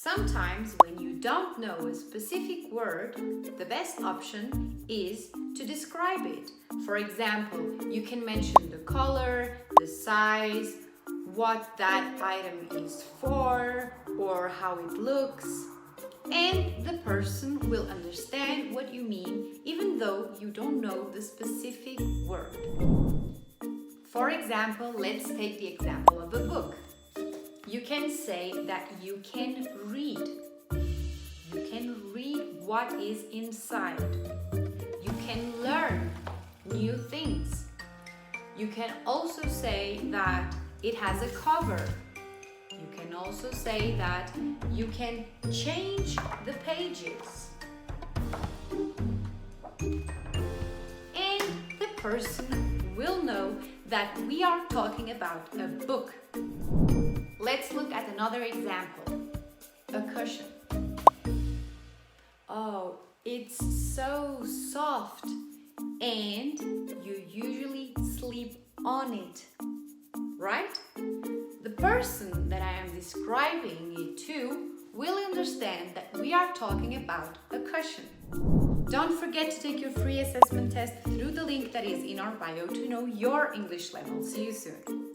Sometimes when you don't know a specific word, the best option is to describe it. For example, you can mention the color, the size, what that item is for, or how it looks, and the person will understand what you mean even though you don't know the specific word. For example, let's take the example of a book. You can say that you can read. You can read what is inside. You can learn new things. You can also say that it has a cover. You can also say that you can change the pages. And the person will know that we are talking about a book. Let's look at another example. A cushion. Oh, it's so soft and you usually sleep on it, right? The person that I am describing it to will understand that we are talking about a cushion. Don't forget to take your free assessment test through the link that is in our bio to know your English level. See you soon.